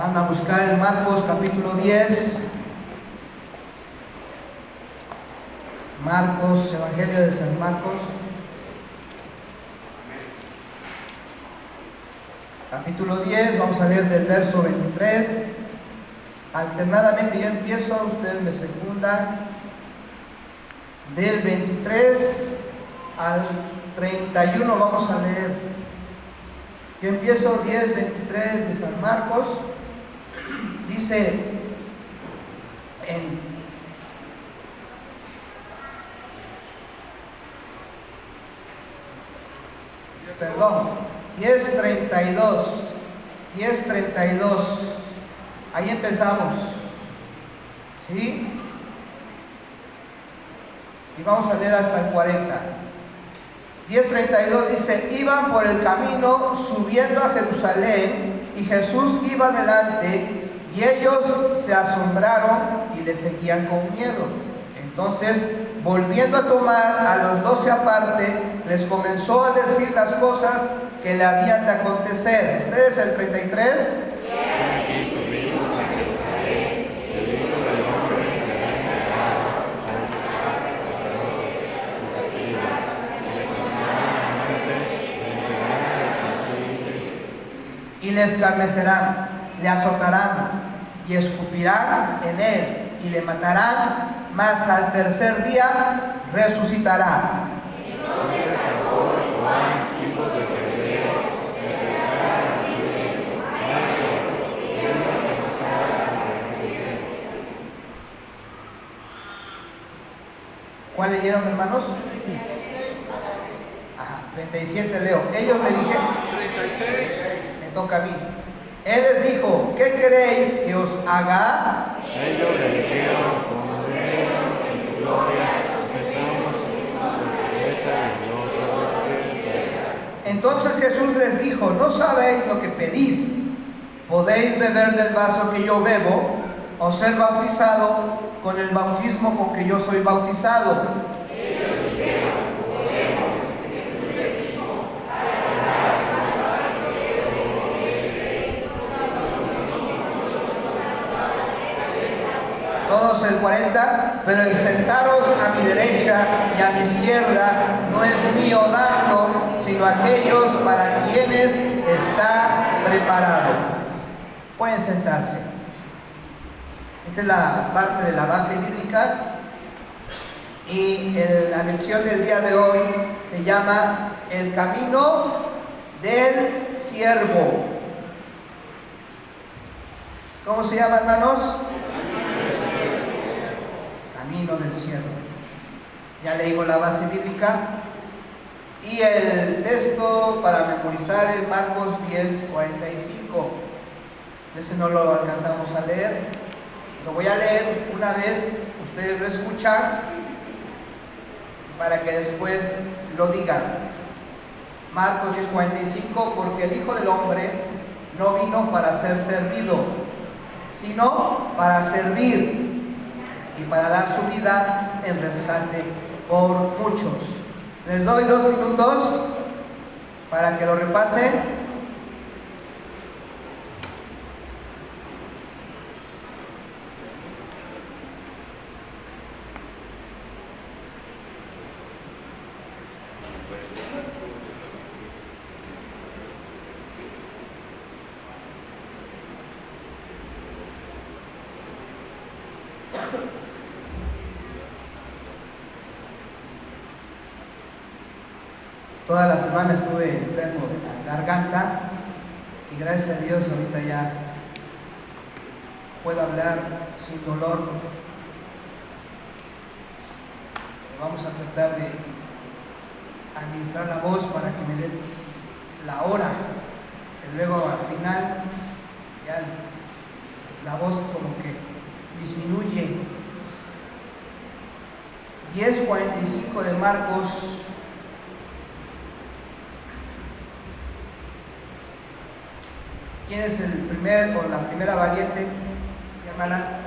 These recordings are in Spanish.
Van a buscar en Marcos capítulo 10. Marcos, Evangelio de San Marcos. Capítulo 10, vamos a leer del verso 23. Alternadamente yo empiezo, ustedes me secundan. Del 23 al 31 vamos a leer. Yo empiezo 10, 23 de San Marcos. Dice en 10:32, ahí empezamos, ¿sí? Y vamos a leer hasta el 40. 10:32 dice: iban por el camino subiendo a Jerusalén, y Jesús iba delante, y ellos se asombraron y le seguían con miedo. Entonces, volviendo a tomar a los 12 aparte, les comenzó a decir las cosas que le habían de acontecer. ¿Ustedes el 33? Y le escarnecerán, le azotarán y escupirán en él y le matarán, mas al tercer día resucitará. ¿Cuál leyeron, hermanos? Ajá, 37 leo. Ellos le dijeron, 36. Me toca a mí. Él les dijo: ¿qué queréis que os haga? Ellos le dijeron: como Dios en tu gloria, aceptamos tu derecha y nosotros a tu izquierda. Entonces Jesús les dijo: ¿no sabéis lo que pedís? ¿Podéis beber del vaso que yo bebo, o ser bautizado con el bautismo con que yo soy bautizado? Ellos dijeron: podemos. Jesús les dijo: Todos el 40. Pero el sentaros a mi derecha y a mi izquierda no es mío darlo, sino aquellos para quienes está preparado. Pueden sentarse. Esa es la parte de la base bíblica. Y la lección del día de hoy se llama El camino del siervo. ¿Cómo se llama, hermanos? Camino del siervo. Ya leímos la base bíblica. Y el texto para memorizar es Marcos 10:45. Ese no lo alcanzamos a leer. Lo voy a leer una vez, ustedes lo escuchan para que después lo digan. Marcos 10:45: porque el Hijo del Hombre no vino para ser servido, sino para servir y para dar su vida en rescate por muchos. Les doy 2 minutos para que lo repasen. Toda la semana estuve enfermo de la garganta y gracias a Dios ahorita ya puedo hablar sin dolor. Vamos a tratar de administrar la voz para que me dé la hora, y luego al final ya la voz como que disminuye. 10:45 de Marcos. ¿Quién es el primer o la primera valiente, hermana?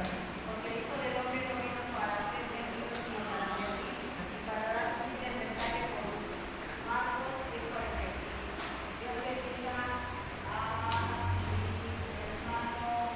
Porque el Hijo del Hombre no vino para ser servido, sino para servir y para dar su vida en rescate por muchos. Marcos 10:45. Dios bendiga a mi hermano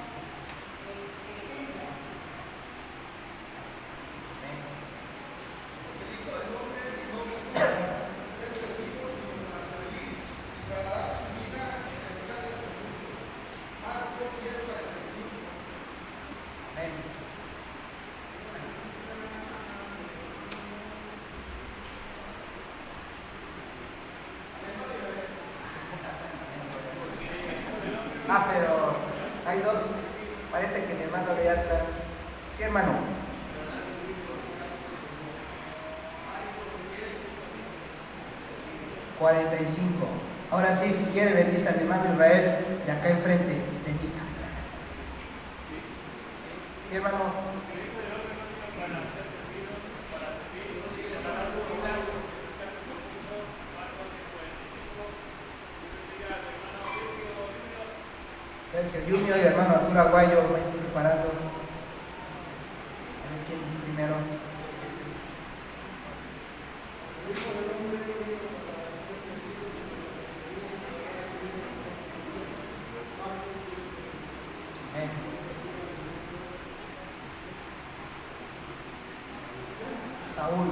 Pero hay dos. Parece que mi hermano de allá atrás. Sí, hermano. $45. Ahora sí, si quiere, bendice a mi hermano Israel de acá enfrente de mí. Sí, hermano. Sergio Junior y el hermano Arturo Aguayo, váyanse preparando. A ver quién primero. Amén. Saúl.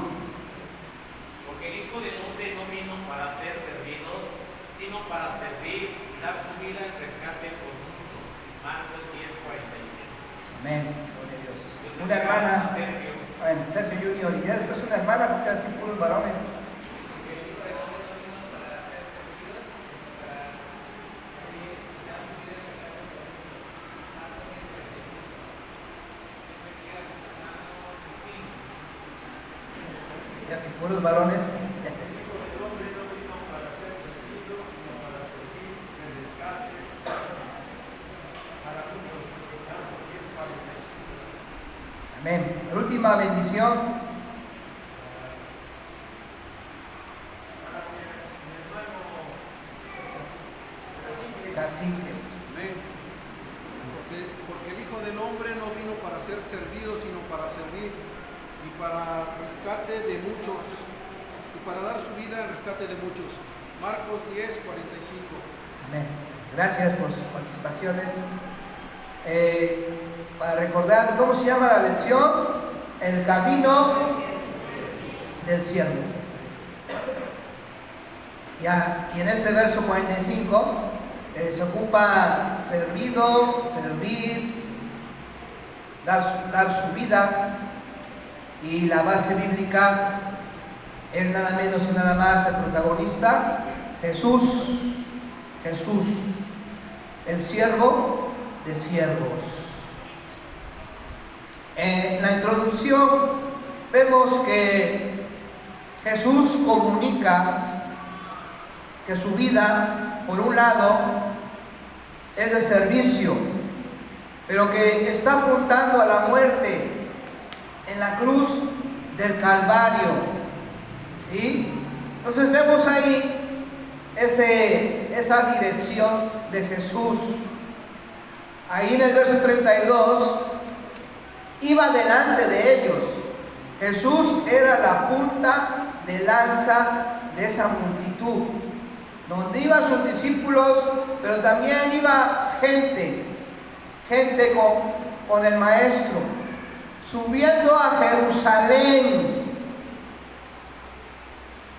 Porque el Hijo del Hombre no vino para ser servido, sino para servir y dar su vida en rescate por muchos. Marcos 10:45. Amén. Gloria a Dios. Una hermana. Bueno, Sergio Junior. Y ya después una hermana, porque así puros varones. Ya que puros varones. Amén. La última bendición. Cacique. Amén. Porque el Hijo del Hombre no vino para ser servido, sino para servir y para rescate de muchos, y para dar su vida en rescate de muchos. Marcos 10:45. Amén. Gracias por sus participaciones. Para recordar, ¿cómo se llama la lección? El camino del siervo. Ya, y en este verso 45 se ocupa servido, servir, dar su vida, y la base bíblica es nada menos y nada más el protagonista, Jesús, el siervo de siervos. En la introducción vemos que Jesús comunica que su vida, por un lado, es de servicio, pero que está apuntando a la muerte en la cruz del Calvario. ¿Sí? Entonces vemos ahí esa dirección de Jesús. Ahí en el verso 32, iba delante de ellos. Jesús era la punta de lanza de esa multitud, donde iban sus discípulos, pero también iba gente con el Maestro, subiendo a Jerusalén.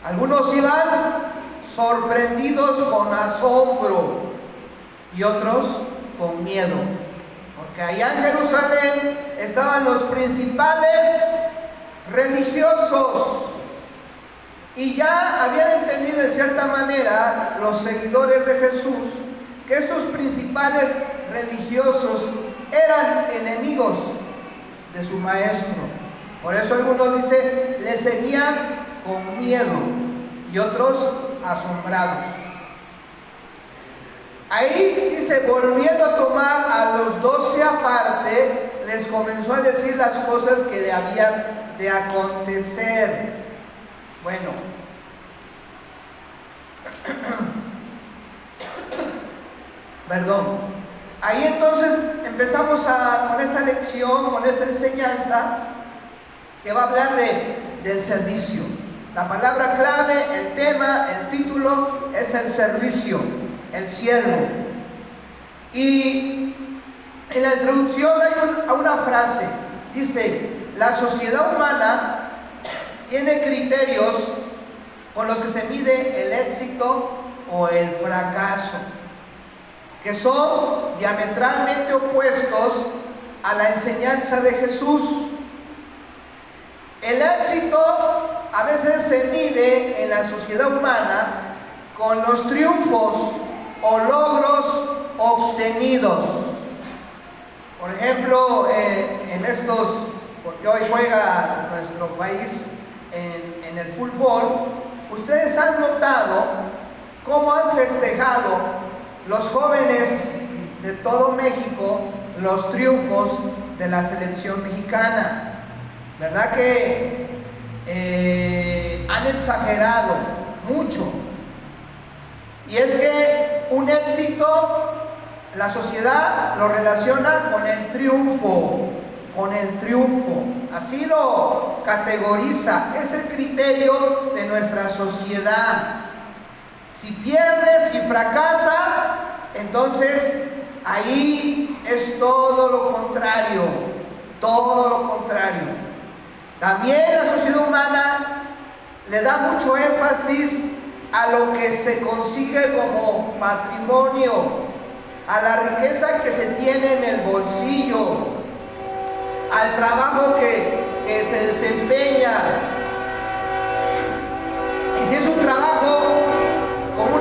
Algunos iban sorprendidos con asombro y otros con miedo, porque allá en Jerusalén estaban los principales religiosos, y ya habían entendido de cierta manera los seguidores de Jesús que estos principales religiosos eran enemigos de su maestro. Por eso algunos dicen, le seguían con miedo, y otros asombrados. Ahí dice, volviendo a tomar a los 12 aparte, les comenzó a decir las cosas que le habían de acontecer. Bueno, perdón. Ahí entonces empezamos con esta lección, con esta enseñanza que va a hablar del servicio. La palabra clave, el tema, el título es el servicio, el siervo. Y en la introducción hay una frase, dice, la sociedad humana tiene criterios con los que se mide el éxito o el fracaso, que son diametralmente opuestos a la enseñanza de Jesús. El éxito a veces se mide en la sociedad humana con los triunfos o logros obtenidos. Por ejemplo, en estos, porque hoy juega nuestro país en el fútbol, ustedes han notado cómo han festejado los jóvenes de todo México los triunfos de la selección mexicana. ¿Verdad que han exagerado mucho? Y es que un éxito, la sociedad lo relaciona con el triunfo, así lo categoriza, es el criterio de nuestra sociedad. Si pierde, si fracasa, entonces ahí es todo lo contrario, todo lo contrario. También la sociedad humana le da mucho énfasis a lo que se consigue como patrimonio, a la riqueza que se tiene en el bolsillo, al trabajo que se desempeña. Y si es un trabajo con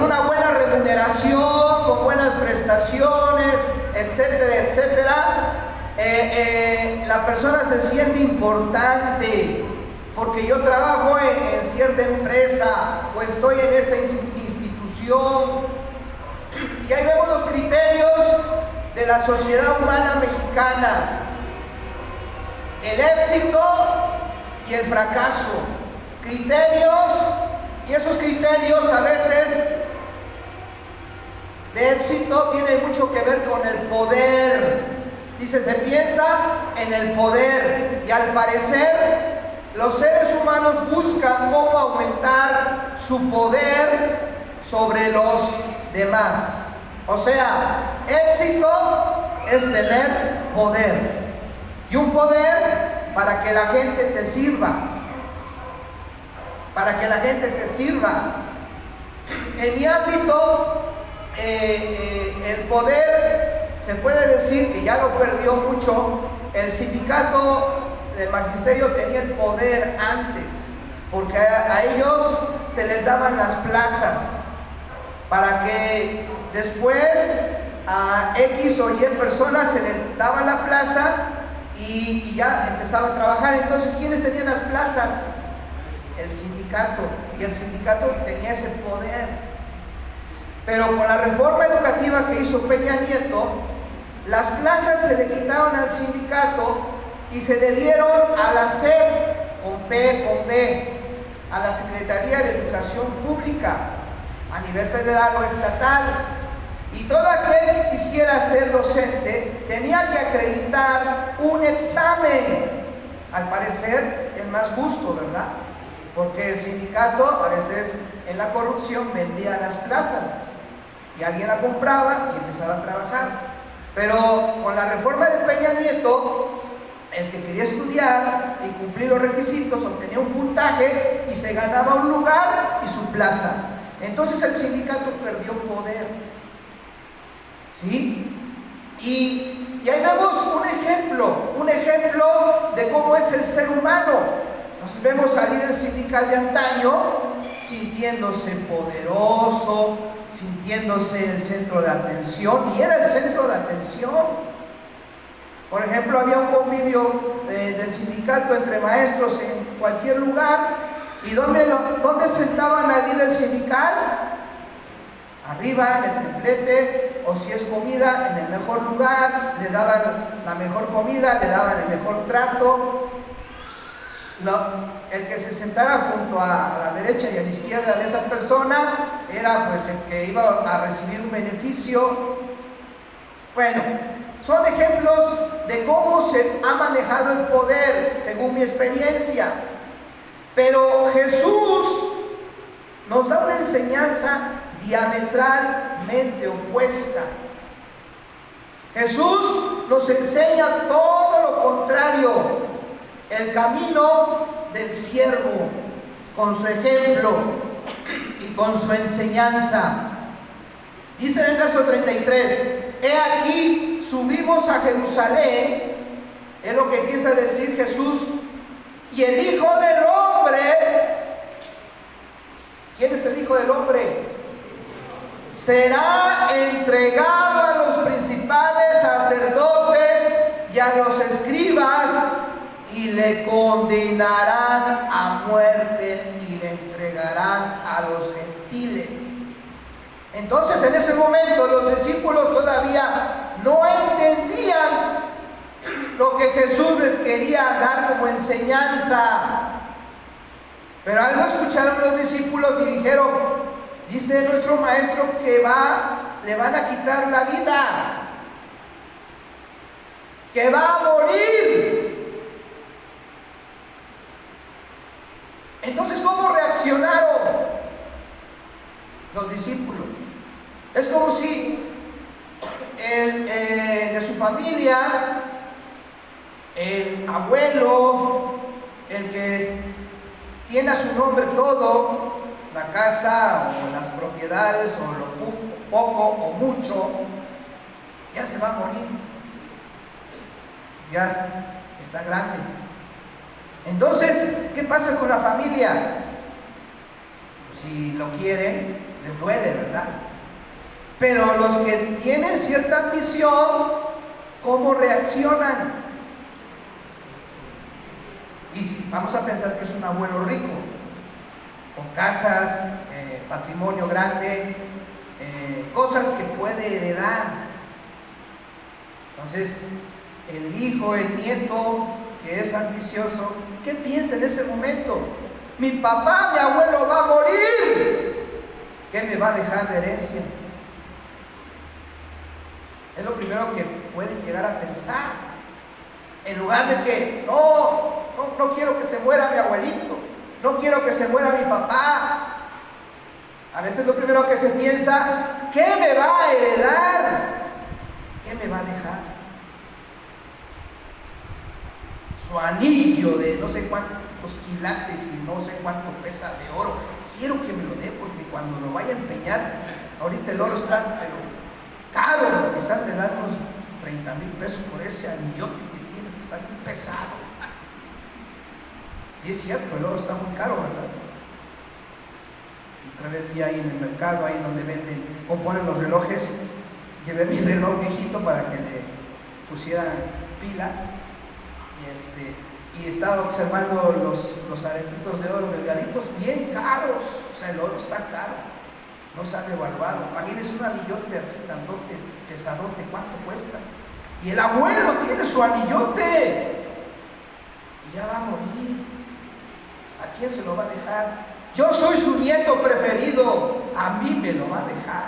una buena remuneración, con buenas prestaciones, etcétera, etcétera, la persona se siente importante porque yo trabajo en cierta empresa o estoy en esta institución. Y ahí vemos los criterios de la sociedad humana mexicana: el éxito y el fracaso. Criterios, y esos criterios a veces de éxito tienen mucho que ver con el poder. Dice, se piensa en el poder, y al parecer los seres humanos buscan cómo aumentar su poder sobre los demás. O sea, éxito es tener poder, y un poder para que la gente te sirva, para que la gente te sirva. En mi ámbito, el poder, se puede decir que ya lo perdió mucho. El sindicato del magisterio tenía el poder antes, porque a ellos se les daban las plazas para que después a X o Y personas se les daba la plaza y ya empezaba a trabajar. Entonces, ¿quiénes tenían las plazas? El sindicato, y el sindicato tenía ese poder. Pero con la reforma educativa que hizo Peña Nieto, las plazas se le quitaron al sindicato y se le dieron a la SEP, con B, a la Secretaría de Educación Pública, a nivel federal o estatal. Y todo aquel que quisiera ser docente tenía que acreditar un examen. Al parecer es más justo, ¿verdad? Porque el sindicato a veces en la corrupción vendía las plazas y alguien la compraba y empezaba a trabajar. Pero con la reforma de Peña Nieto, el que quería estudiar y cumplir los requisitos obtenía un puntaje y se ganaba un lugar y su plaza. Entonces el sindicato perdió poder, ¿sí? Y ahí vemos un ejemplo de cómo es el ser humano. Entonces vemos al líder sindical de antaño sintiéndose poderoso, sintiéndose el centro de atención, y era el centro de atención. Por ejemplo, había un convivio del sindicato entre maestros en cualquier lugar, y ¿dónde sentaban al líder sindical? Arriba, en el templete, o si es comida, en el mejor lugar, le daban la mejor comida, le daban el mejor trato. El que se sentara junto a la derecha y a la izquierda de esa persona era pues el que iba a recibir un beneficio. Bueno, son ejemplos de cómo se ha manejado el poder según mi experiencia. Pero Jesús nos da una enseñanza diametralmente opuesta. Jesús nos enseña todo lo contrario, el camino del siervo, con su ejemplo y con su enseñanza. Dice en el verso 33, he aquí, subimos a Jerusalén, es lo que empieza a decir Jesús, y el Hijo del Hombre Hijo del Hombre? Será entregado a los principales sacerdotes y a los escribas y le condenarán a muerte y le entregarán a los gentiles. Entonces en ese momento los discípulos todavía no entendían lo que Jesús les quería dar como enseñanza. Pero algo escucharon los discípulos y dijeron: dice nuestro maestro que le van a quitar la vida, que va a morir. Entonces, ¿cómo reaccionaron los discípulos? Es como si de su familia, el abuelo, el que tiene a su nombre todo, la casa o las propiedades o lo poco o mucho, ya se va a morir, ya está grande. Entonces, ¿qué pasa con la familia? Pues si lo quieren, les duele, ¿verdad? Pero los que tienen cierta ambición, ¿cómo reaccionan? Y si vamos a pensar que es un abuelo rico, con casas, patrimonio grande, cosas que puede heredar. Entonces, el hijo, el nieto que es ambicioso, ¿qué piensa en ese momento? Mi papá, mi abuelo va a morir, ¿qué me va a dejar de herencia? Es lo primero que pueden llegar a pensar. En lugar de que, no quiero que se muera mi abuelito, no quiero que se muera mi papá. A veces lo primero que se piensa: ¿qué me va a heredar? ¿Qué me va a dejar? Su anillo de no sé cuántos quilates y no sé cuánto pesa de oro, quiero que me lo dé, porque cuando lo vaya a empeñar, ahorita el oro está pero caro, quizás me dan unos 30,000 pesos por ese anillote que tiene, que está muy pesado. Y es cierto, el oro está muy caro, ¿verdad? Otra vez vi ahí en el mercado, ahí donde venden o ponen los relojes, llevé mi reloj viejito para que le pusieran pila, y estaba observando los aretitos de oro delgaditos, bien caros. O sea, el oro está caro, no se ha devaluado. Imagínense un anillote así grandote, pesadote, ¿cuánto cuesta? Y el abuelo tiene su anillote y ya va a morir. ¿A quién se lo va a dejar? Yo soy su nieto preferido, a mí me lo va a dejar.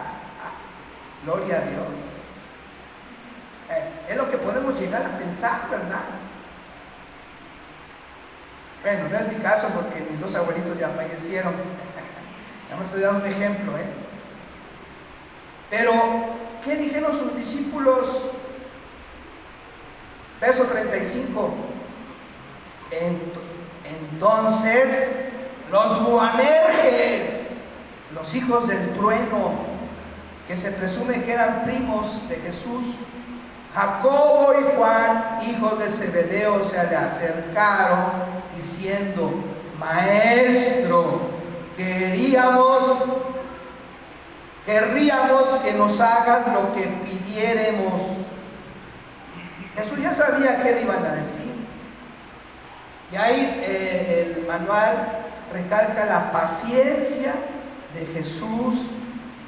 Gloria a Dios. Es lo que podemos llegar a pensar, ¿verdad? Bueno, no es mi caso porque mis dos abuelitos ya fallecieron. Ya me estoy dando un ejemplo, Pero, ¿qué dijeron sus discípulos? Verso 35. Entonces, los Boanerges, los hijos del trueno, que se presume que eran primos de Jesús, Jacobo y Juan, hijos de Zebedeo, se le acercaron diciendo: Maestro, querríamos que nos hagas lo que pidiéremos. Jesús ya sabía qué le iban a decir. Y ahí el manual recalca la paciencia de Jesús.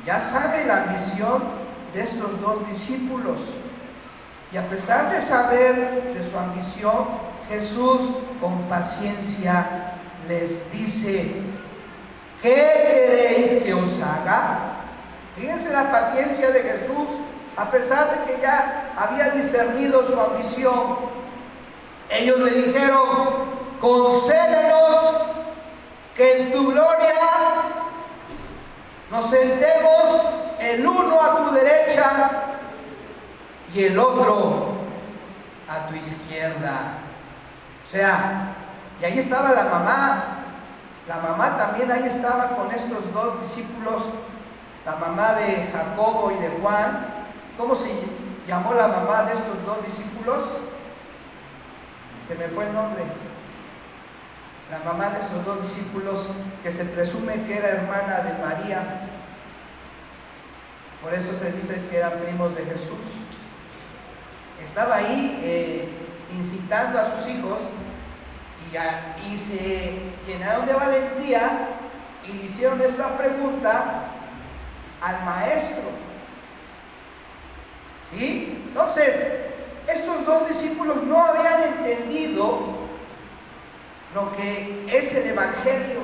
Ya sabe la misión de estos dos discípulos. Y a pesar de saber de su ambición, Jesús con paciencia les dice: ¿qué queréis que os haga? Fíjense la paciencia de Jesús, a pesar de que ya había discernido su ambición. Ellos le dijeron: concédenos que en tu gloria nos sentemos el uno a tu derecha y el otro a tu izquierda. O sea, y ahí estaba la mamá también ahí estaba con estos dos discípulos, la mamá de Jacobo y de Juan. ¿Cómo se llamó la mamá de estos dos discípulos? Se me fue el nombre. la mamá de esos dos discípulos que se presume que era hermana de María, por eso se dice que eran primos de Jesús, estaba ahí incitando a sus hijos y se llenaron de valentía y le hicieron esta pregunta al maestro. ¿Sí? Entonces, estos dos discípulos no habían entendido lo que es el Evangelio.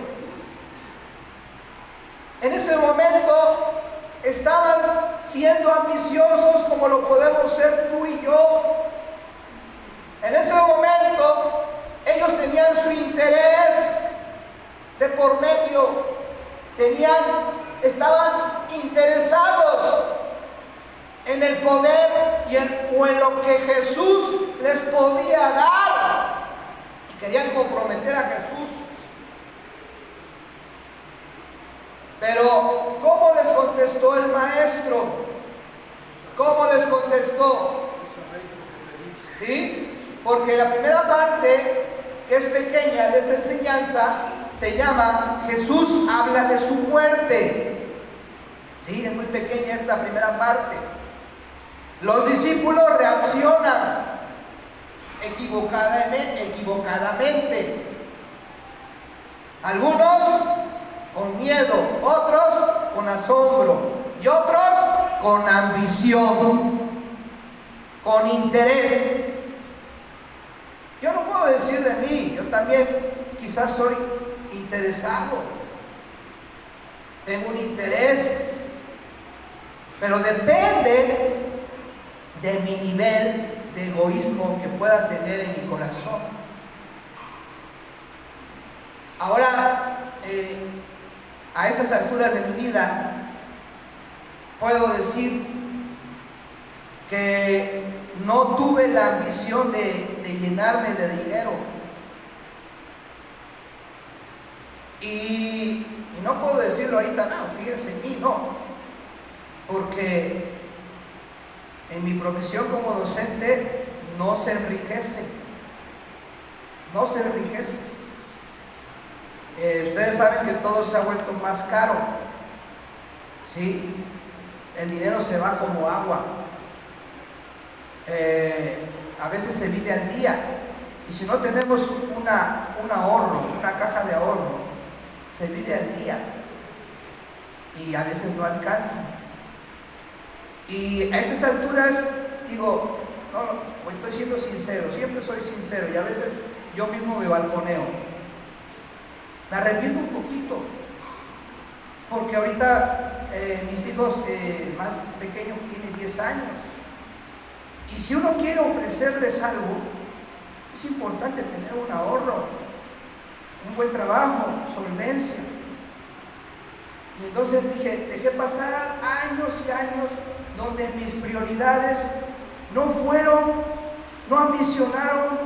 En ese momento estaban siendo ambiciosos como lo podemos ser tú y yo. En ese momento ellos tenían su interés de por medio, estaban interesados en el poder o en lo que Jesús les podía dar y querían comprometer a Jesús. Pero ¿cómo les contestó el maestro? ¿Cómo les contestó? ¿Sí? Porque la primera parte, que es pequeña de esta enseñanza, se llama Jesús habla de su muerte. Sí, es muy pequeña esta primera parte. Los discípulos reaccionan equivocadamente. Algunos con miedo, otros con asombro y otros con ambición, con interés. Yo no puedo decir de mí, yo también quizás soy interesado, tengo un interés, pero depende de mi nivel de egoísmo que pueda tener en mi corazón. Ahora, a estas alturas de mi vida, puedo decir que no tuve la ambición de llenarme de dinero. Y no puedo decirlo ahorita, no, fíjense en mí, no. Porque en mi profesión como docente no se enriquece. No se enriquece. Ustedes saben que todo se ha vuelto más caro. ¿Sí? El dinero se va como agua. A veces se vive al día. Y si no tenemos un ahorro, una caja de ahorro, se vive al día. Y a veces no alcanza. Y a estas alturas digo, no, estoy siendo sincero, siempre soy sincero y a veces yo mismo me balconeo. Me arrepiento un poquito, porque ahorita mis hijos más pequeños tienen 10 años. Y si uno quiere ofrecerles algo, es importante tener un ahorro, un buen trabajo, solvencia. Y entonces dejé pasar años y años donde mis prioridades no ambicionaron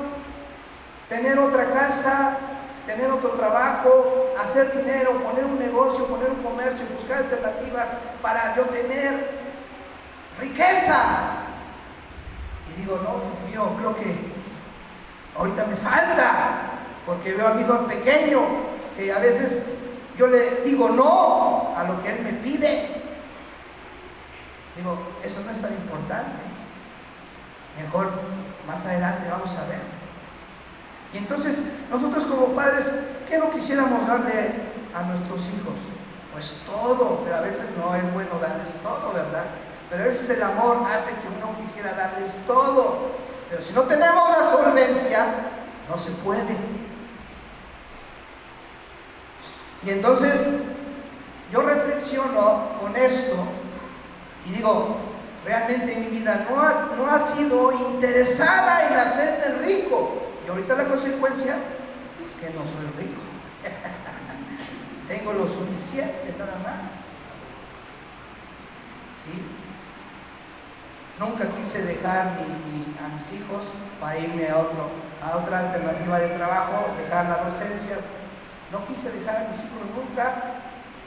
tener otra casa, tener otro trabajo, hacer dinero, poner un negocio, poner un comercio, buscar alternativas para yo tener riqueza. Y digo, no, Dios mío, creo que ahorita me falta, porque veo a mi hijo pequeño, que a veces yo le digo no a lo que él me pide. Digo, eso no es tan importante. Mejor más adelante vamos a ver. Y entonces, nosotros como padres, ¿qué no quisiéramos darle a nuestros hijos? Pues todo, pero a veces no es bueno darles todo, ¿verdad? Pero a veces el amor hace que uno quisiera darles todo. Pero si no tenemos la solvencia, no se puede. Y entonces, yo reflexiono con esto y digo, realmente mi vida no ha sido interesada en hacerme rico. Y ahorita la consecuencia es que no soy rico. Tengo lo suficiente nada más. ¿Sí? Nunca quise dejar a mis hijos para irme a otra alternativa de trabajo, dejar la docencia. No quise dejar a mis hijos nunca.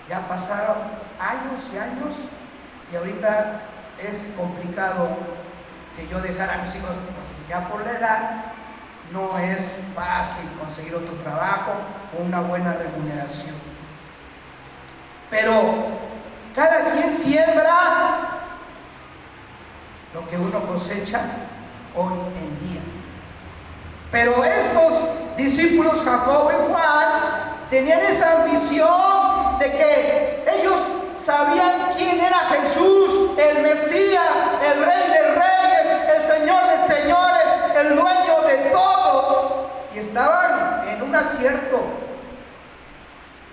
Ya pasaron años y años y ahorita es complicado que yo dejara a mis hijos porque ya por la edad no es fácil conseguir otro trabajo con una buena remuneración. Pero cada quien siembra lo que uno cosecha hoy en día. Pero estos discípulos, Jacobo y Juan, tenían esa ambición de que ellos sabían quién era Jesús, el Mesías, el Rey de Reyes, el Señor de Señores, el dueño de todo. Y estaban en un acierto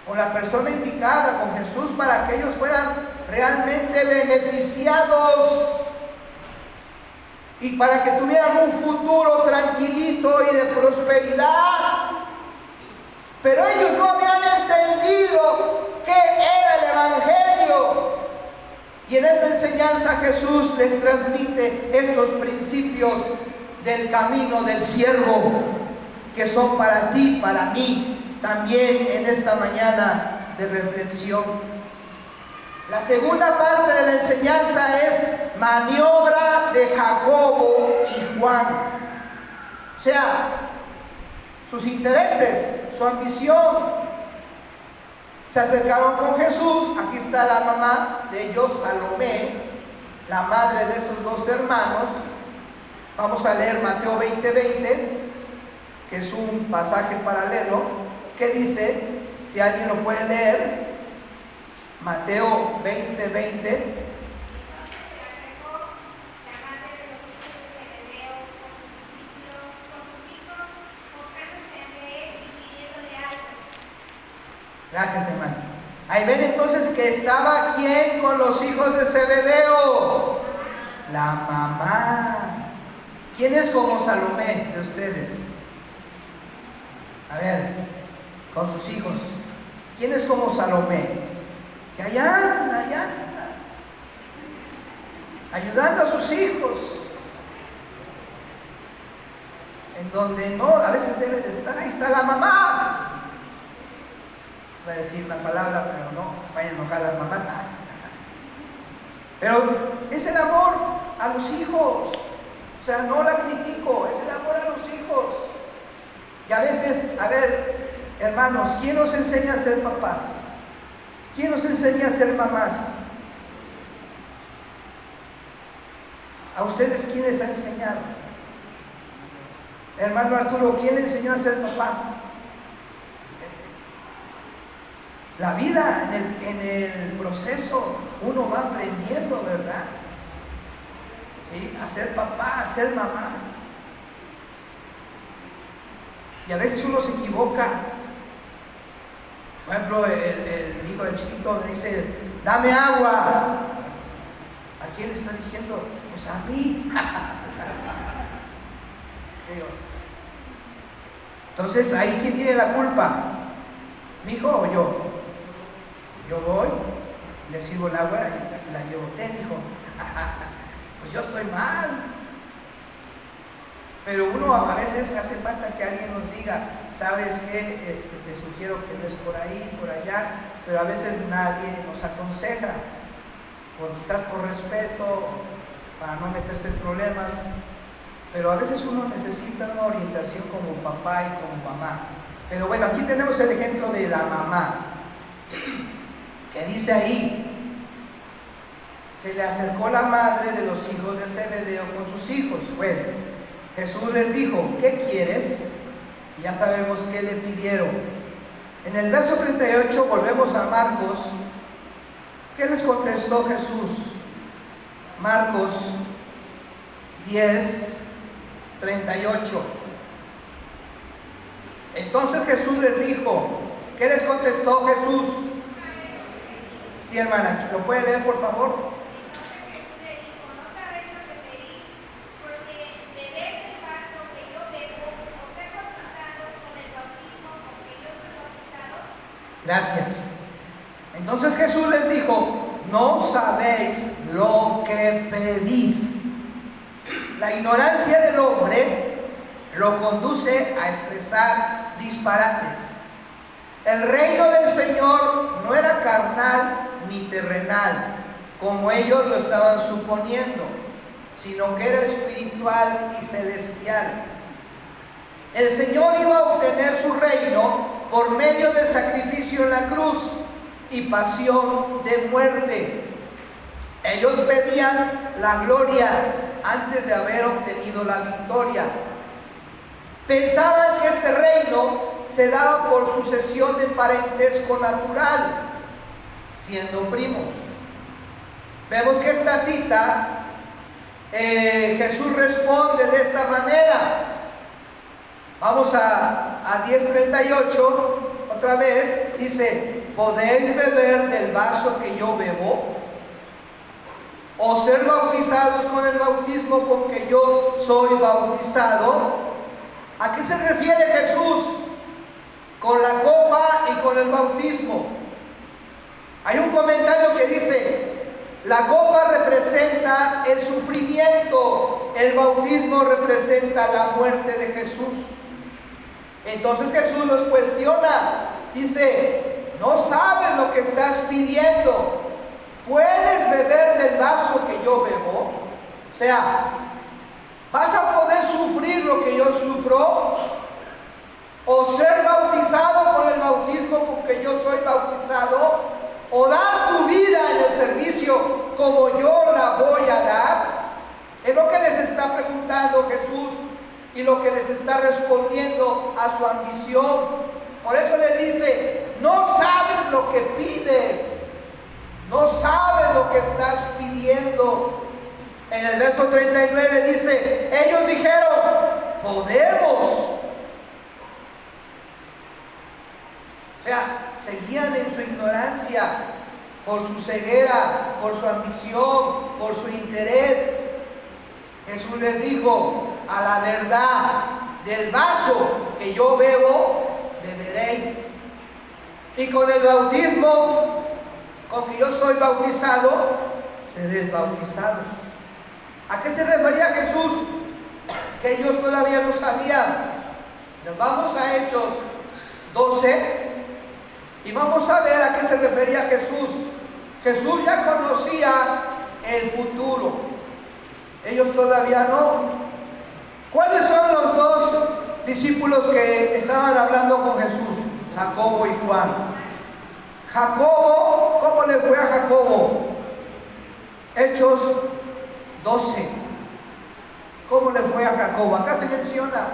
con la persona indicada, con Jesús, para que ellos fueran realmente beneficiados y para que tuvieran un futuro tranquilito y de prosperidad. Pero ellos no habían entendido qué era el Evangelio. Y en esa enseñanza Jesús les transmite estos principios del camino del siervo, que son para ti, para mí, también en esta mañana de reflexión. La segunda parte de la enseñanza es maniobra de Jacobo y Juan. O sea, sus intereses, su ambición. Se acercaron con Jesús. Aquí está la mamá de ellos, Salomé, la madre de estos dos hermanos. Vamos a leer Mateo 20:20, que es un pasaje paralelo, que dice, si alguien lo puede leer, Mateo 20:20. Gracias, hermano. Ahí ven entonces que estaba ¿quién con los hijos de Zebedeo? La mamá. ¿Quién es como Salomé de ustedes? A ver, con sus hijos. ¿Quién es como Salomé? Que allá anda, ayudando a sus hijos. En donde no, a veces debe de estar, ahí está la mamá. Voy a decir una palabra, pero no se vayan a enojar las mamás. Pero es el amor a los hijos. O sea, no la critico, es el amor a los hijos. Y a veces, a ver, hermanos, ¿quién nos enseña a ser papás? ¿Quién nos enseña a ser mamás? ¿A ustedes quién les ha enseñado? Hermano Arturo, ¿quién le enseñó a ser papá? La vida en el proceso uno va aprendiendo, ¿verdad? ¿Sí? A ser papá, a ser mamá. Y a veces uno se equivoca. Por ejemplo, el hijo del chiquito me dice, dame agua. ¿A quién le está diciendo? Pues a mí. Digo, entonces, ¿ahí quién tiene la culpa? ¿Mi hijo o yo? Yo voy, le sirvo el agua y ya se la llevo. Te dijo, pues yo estoy mal. Pero uno a veces hace falta que alguien nos diga, ¿sabes qué? Te sugiero que no es por ahí, por allá. Pero a veces nadie nos aconseja, quizás por respeto, para no meterse en problemas. Pero a veces uno necesita una orientación como papá y como mamá. Pero bueno, aquí tenemos el ejemplo de la mamá, que dice ahí, se le acercó la madre de los hijos de Zebedeo con sus hijos. Bueno, Jesús les dijo, ¿qué quieres? Y ya sabemos qué le pidieron. En el verso 38 volvemos a Marcos. ¿Qué les contestó Jesús? Marcos 10:38. Entonces Jesús les dijo, ¿qué les contestó Jesús? Sí, hermana, ¿lo puede leer por favor? Gracias. Entonces Jesús les dijo, no sabéis lo que pedís. La ignorancia del hombre lo conduce a expresar disparates. El reino del Señor no era carnal ni terrenal, como ellos lo estaban suponiendo, sino que era espiritual y celestial. El Señor iba a obtener su reino por medio del sacrificio en la cruz y pasión de muerte. Ellos pedían la gloria antes de haber obtenido la victoria. Pensaban que este reino se daba por sucesión de parentesco natural, siendo primos. Vemos que esta cita, Jesús responde de esta manera. Vamos a 10:38, otra vez, dice: ¿podéis beber del vaso que yo bebo? ¿O ser bautizados con el bautismo con que yo soy bautizado? ¿A qué se refiere Jesús con la copa y con el bautismo? Hay un comentario que dice: la copa representa el sufrimiento, el bautismo representa la muerte de Jesús. Entonces Jesús los cuestiona, dice: ¿no sabes lo que estás pidiendo? ¿Puedes beber del vaso que yo bebo? O sea, ¿vas a poder sufrir lo que yo sufro? ¿O ser bautizado con el bautismo con que yo soy bautizado? ¿O dar tu vida en el servicio como yo la voy a dar? Es lo que les está preguntando Jesús y lo que les está respondiendo a su ambición. Por eso le dice: no sabes lo que pides, no sabes lo que estás pidiendo. En el verso 39 dice: ellos dijeron: podemos. O sea, seguían en su ignorancia, por su ceguera, por su ambición, por su interés. Jesús les dijo: a la verdad, del vaso que yo bebo, beberéis. Y con el bautismo con que yo soy bautizado, seréis bautizados. ¿A qué se refería Jesús? Que ellos todavía no sabían. Nos vamos a Hechos 12 y vamos a ver a qué se refería Jesús. Jesús ya conocía el futuro, ellos todavía no. ¿Cuáles son los dos discípulos que estaban hablando con Jesús? Jacobo y Juan. Jacobo, ¿cómo le fue a Jacobo? Hechos 12. ¿Cómo le fue a Jacobo? Acá se menciona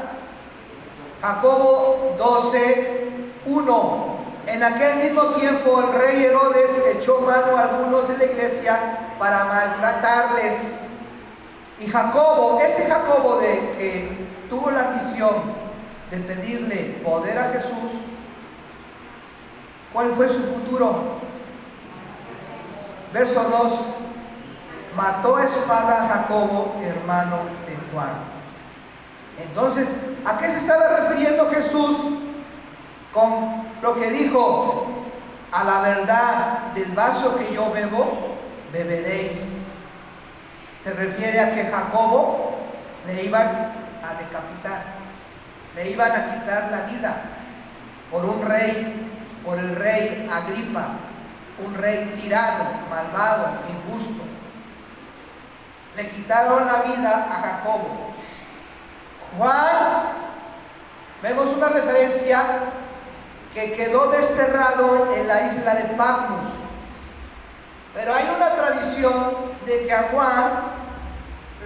Jacobo 12:1. En aquel mismo tiempo el rey Herodes echó mano a algunos de la iglesia para maltratarles. Y Jacobo, este Jacobo que tuvo la misión de pedirle poder a Jesús, ¿cuál fue su futuro? Verso 2: mató a espada a Jacobo, hermano de Juan. Entonces, ¿a qué se estaba refiriendo Jesús con lo que dijo? A la verdad, del vaso que yo bebo, beberéis. Se refiere a que Jacobo le iban a decapitar, le iban a quitar la vida por un rey, por el rey Agripa, un rey tirano, malvado, injusto. Le quitaron la vida a Jacobo. Juan, vemos una referencia que quedó desterrado en la isla de Patmos. Pero hay una tradición de que a Juan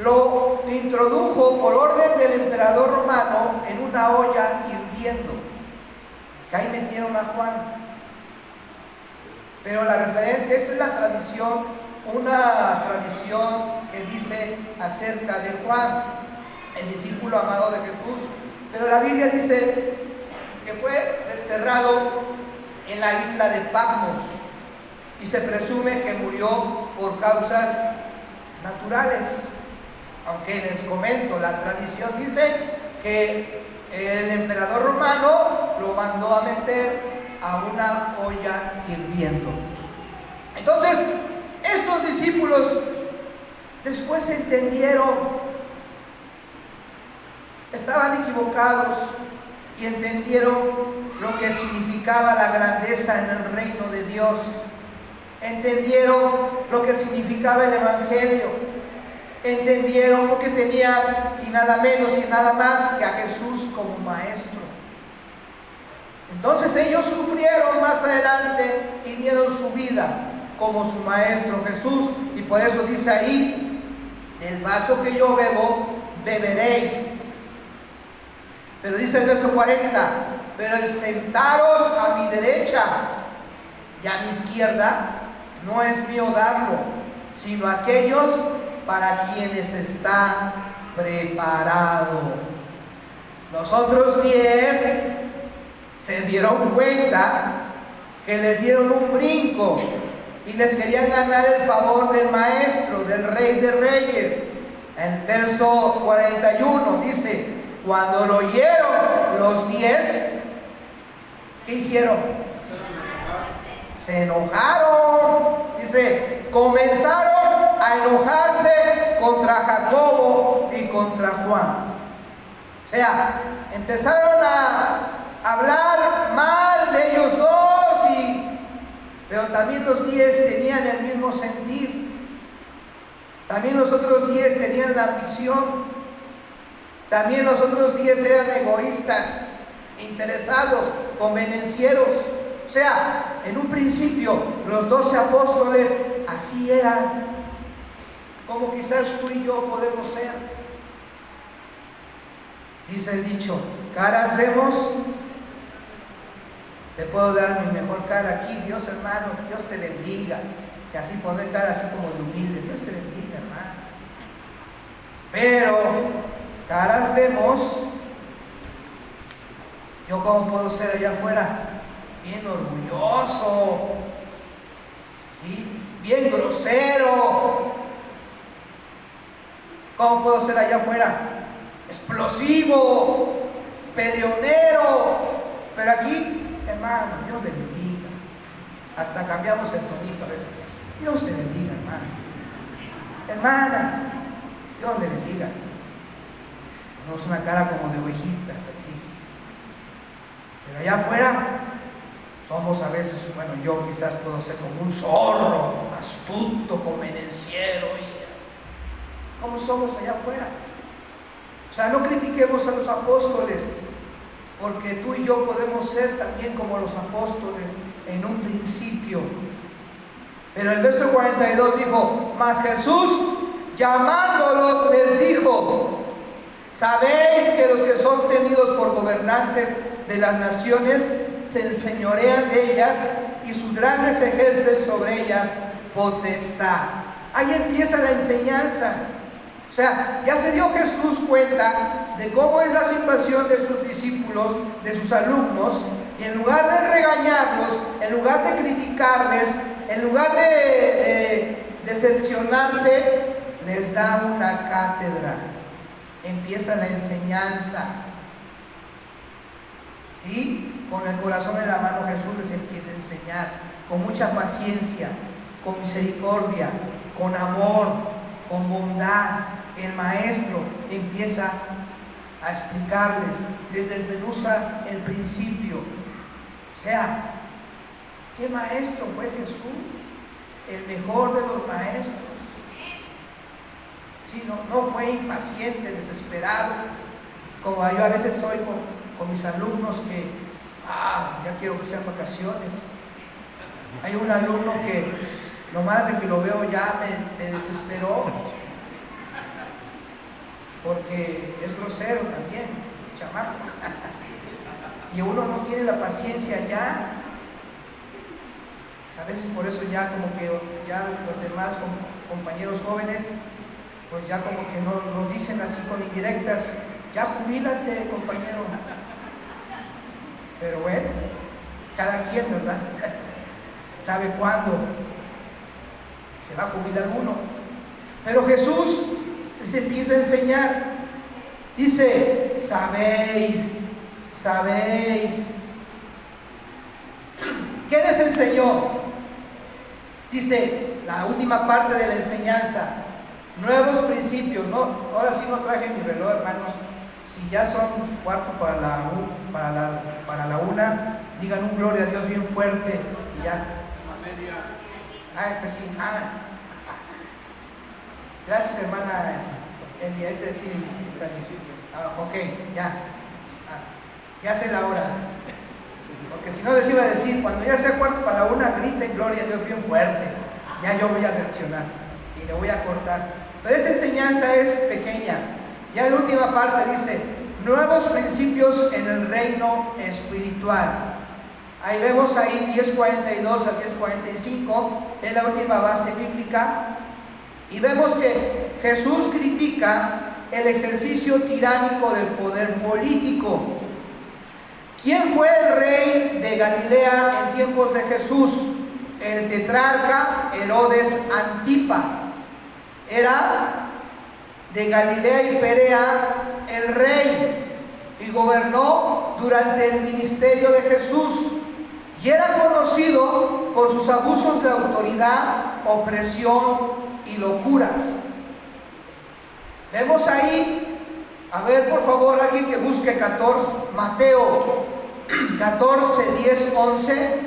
lo introdujo por orden del emperador romano en una olla hirviendo, que ahí metieron a Juan. Pero la referencia, esa es la tradición, una tradición que dice acerca de Juan, el discípulo amado de Jesús. Pero la Biblia dice que fue desterrado en la isla de Patmos y se presume que murió por causas naturales. Aunque les comento, la tradición dice que el emperador romano lo mandó a meter a una olla hirviendo. Entonces, estos discípulos después entendieron, estaban equivocados y entendieron lo que significaba la grandeza en el reino de Dios. Entendieron lo que significaba el Evangelio. entendieron porque tenían y nada menos y nada más que a Jesús como maestro. Entonces ellos sufrieron más adelante y dieron su vida como su maestro Jesús. Y por eso dice ahí, del vaso que yo bebo, beberéis. Pero dice el verso 40, pero el sentaros a mi derecha y a mi izquierda no es mío darlo, sino aquellos para quienes está preparado. Los otros 10 se dieron cuenta que les dieron un brinco y les querían ganar el favor del maestro, del Rey de Reyes. En verso 41 dice, cuando lo oyeron los 10, ¿qué hicieron? Se enojaron. Dice, comenzaron a enojarse contra Jacobo y contra Juan. O sea, empezaron a hablar mal de ellos dos, pero también los 10 tenían el mismo sentir. También los otros 10 tenían la ambición. También los otros 10 eran egoístas, interesados, convenencieros. O sea, en un principio los 12 apóstoles así eran, como quizás tú y yo podemos ser. Dice el dicho, caras vemos. Te puedo dar mi mejor cara aquí. Dios, hermano, Dios te bendiga. Y así poner cara así como de humilde. Dios te bendiga, hermano. Pero caras vemos. Yo cómo puedo ser allá afuera, bien orgulloso, ¿sí? Bien grosero. ¿Cómo puedo ser allá afuera? Explosivo, peleonero. Pero aquí, hermano, Dios le bendiga. Hasta cambiamos el tonito a veces. Dios te bendiga, hermano. Hermana, Dios le bendiga. Tenemos una cara como de ovejitas, así. Pero allá afuera somos a veces, bueno, yo quizás puedo ser como un zorro, astuto, convenenciero y así. ¿Cómo somos allá afuera? O sea, no critiquemos a los apóstoles, porque tú y yo podemos ser también como los apóstoles en un principio. Pero el verso 42 dijo, mas Jesús llamándolos les dijo, ¿sabéis que los que son tenidos por gobernantes de las naciones se enseñorean de ellas y sus grandes ejercen sobre ellas potestad? Ahí empieza la enseñanza. O sea, ya se dio Jesús cuenta de cómo es la situación de sus discípulos, de sus alumnos, y en lugar de regañarlos, en lugar de criticarles, en lugar de decepcionarse, les da una cátedra. Empieza la enseñanza. ¿Sí? Con el corazón en la mano Jesús les empieza a enseñar, con mucha paciencia, con misericordia, con amor, con bondad. El maestro empieza a explicarles, les desmenuza el principio. O sea, ¿qué maestro fue Jesús? El mejor de los maestros. Sí, no fue impaciente, desesperado, como yo a veces soy con mis alumnos que, ya quiero que sean vacaciones. Hay un alumno que nomás de que lo veo ya me desesperó, porque es grosero también, chamaco. Y uno no tiene la paciencia ya. A veces por eso ya como que ya los demás compañeros jóvenes pues ya como que no nos dicen así con indirectas, ya jubílate, compañero. Pero bueno, cada quien, ¿verdad? Sabe cuándo se va a jubilar uno. Pero Jesús les empieza a enseñar. Dice, sabéis. ¿Qué les enseñó? Dice, la última parte de la enseñanza, nuevos principios. No, ahora sí no traje mi reloj, hermanos. Si ya son cuarto para la una, digan un gloria a Dios bien fuerte y ya. Este sí. Gracias, hermana Elvia. Este sí está bien. Ok, ya. Ya sé la hora. Porque si no les iba a decir, cuando ya sea 1:45, griten gloria a Dios bien fuerte. Ya yo voy a reaccionar y le voy a cortar. Pero esta enseñanza es pequeña. Ya en la última parte dice, nuevos principios en el reino espiritual. Ahí vemos ahí 10:42 a 10:45, es la última base bíblica. Y vemos que Jesús critica el ejercicio tiránico del poder político. ¿Quién fue el rey de Galilea en tiempos de Jesús? El tetrarca Herodes Antipas. Era de Galilea y Perea el rey y gobernó durante el ministerio de Jesús. Y era conocido por sus abusos de autoridad, opresión y locuras. Vemos ahí, a ver por favor alguien que busque 14, Mateo 14, 10, 11.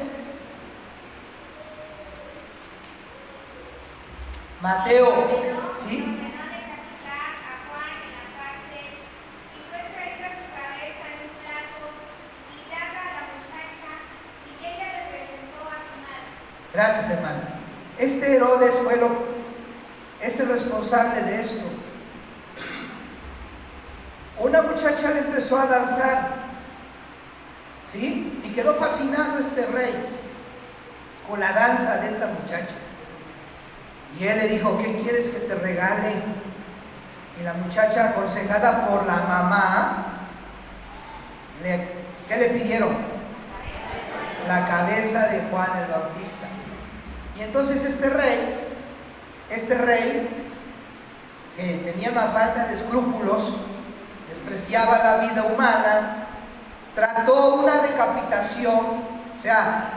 Mateo, ¿sí? Gracias, hermana. Este Herodes es el responsable de esto. Una muchacha le empezó a danzar, ¿sí? Y quedó fascinado este rey con la danza de esta muchacha. Y él le dijo, ¿qué quieres que te regale? Y la muchacha, aconsejada por la mamá, ¿qué le pidieron? La cabeza de Juan el Bautista. Y entonces este rey, que tenía una falta de escrúpulos, despreciaba la vida humana, trató una decapitación. O sea,